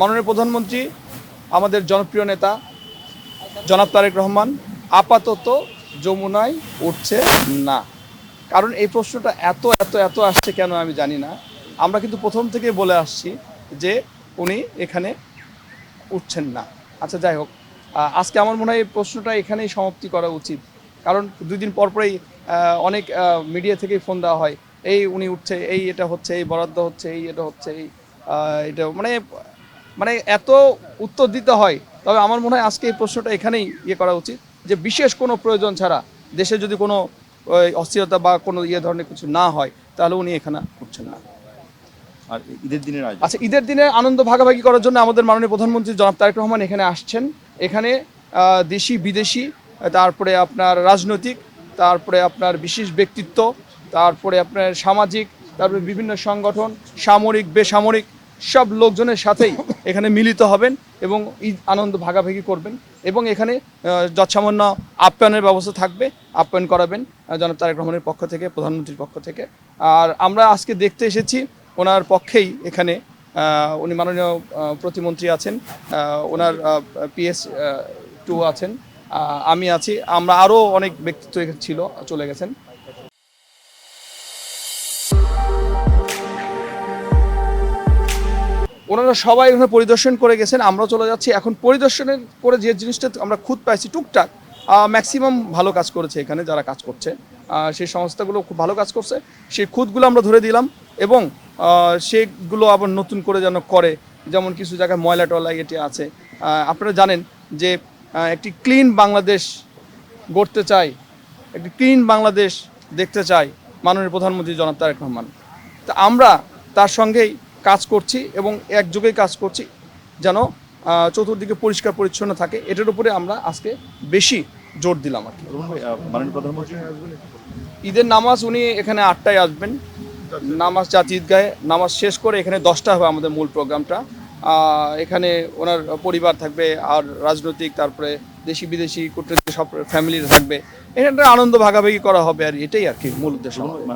মাননীয় প্রধানমন্ত্রী আমাদের জনপ্রিয় নেতা জনাব তারেক রহমান আপাতত যমুনায় উঠছে না। কারণ এই প্রশ্নটা এত এত এত আসছে কেন আমি জানি না। আমরা কিন্তু প্রথম থেকে বলে আসছি যে উনি এখানে উঠছেন না। আচ্ছা যাই হোক, আজকে আমার মনে হয় এই প্রশ্নটা এখানেই সমাপ্তি করা উচিত। কারণ 2 দিন পর পরেই অনেক মিডিয়া থেকেই ফোন দেওয়া হয়, এই উনি উঠছে, এই এটা হচ্ছে, এই বরাদ্দ হচ্ছে, এই এটা হচ্ছে, এই এটা মানে মানে এত উত্তর দিতে হয়। তবে আমার মনে হয় আজকে এই প্রশ্নটা এখানেই করা উচিত যে বিশেষ কোনো প্রয়োজন ছাড়া দেশে যদি কোনো অস্থিরতা বা কোনো ধরনের কিছু না হয় তাহলে উনি এখানে উঠছেন না। আর ঈদের দিনের আয়োজন আচ্ছা, ঈদের দিনে আনন্দ ভাগাভাগি করার জন্য আমাদের মাননীয় প্রধানমন্ত্রী জনাব তারেক রহমান এখানে আসছেন। এখানে দেশি বিদেশি, তারপরে আপনার রাজনৈতিক, তারপরে আপনার বিশেষ ব্যক্তিত্ব, তারপরে আপনার সামাজিক, তারপরে বিভিন্ন সংগঠন, সামরিক বেসামরিক সব লোকজনের সাথেই এখানে মিলিত হবেন এবং ঈদ আনন্দ ভাগাভাগি করবেন। এবং এখানে যৎসামান্য আপ্যায়নের ব্যবস্থা থাকবে, আপ্যায়ন করাবেন জনাব তারেক রহমানের পক্ষ থেকে, প্রধানমন্ত্রীর পক্ষ থেকে। আর আমরা আজকে দেখতে এসেছি ওনার পক্ষেই এখানে উনি মাননীয় প্রতিমন্ত্রী আছেন, ওনার PS 2 আছেন, আমি আছি, আমরা আরও অনেক ব্যক্তিত্ব এখানে ছিল, চলে গেছেন। ওনারা সবাই এখানে পরিদর্শন করে গেছেন, আমরা চলে যাচ্ছি। এখন পরিদর্শনের করে যে জিনিসটা আমরা খুঁত পাইছি টুকটাক, ম্যাক্সিমাম ভালো কাজ করেছে এখানে যারা কাজ করছে, সেই সংস্থাগুলো খুব ভালো কাজ করছে। সেই খুঁতগুলো আমরা ধরে দিলাম এবং সেগুলো আবার নতুন করে যেন করে। যেমন কিছু জায়গায় ময়লা টয়লা এটি আছে। আপনারা জানেন যে একটি ক্লিন বাংলাদেশ গড়তে চাই, একটি ক্লিন বাংলাদেশ দেখতে চাই মাননীয় প্রধানমন্ত্রী জনাব তারেক রহমান। তা আমরা তার সঙ্গেই কাজ করছি এবং একযোগেই কাজ করছি যেন চতুর্দিকে পরিষ্কার পরিচ্ছন্ন থাকে। এটার উপরে আমরা আজকে বেশি জোর দিলাম আর কি। মাননীয় প্রধানমন্ত্রী ঈদের নামাজ উনি এখানে 8টায় আসবেন, নামাজ জাতীয় ঈদগাহে নামাজ শেষ করে এখানে 10টা হবে আমাদের মূল প্রোগ্রামটা। এখানে ওনার পরিবার থাকবে আর রাজনৈতিক, তারপরে দেশি বিদেশি কূটনৈতিক সব ফ্যামিলির থাকবে। এখানে আনন্দ ভাগাভাগি করা হবে আর এটাই আর কি মূল উদ্দেশ্য।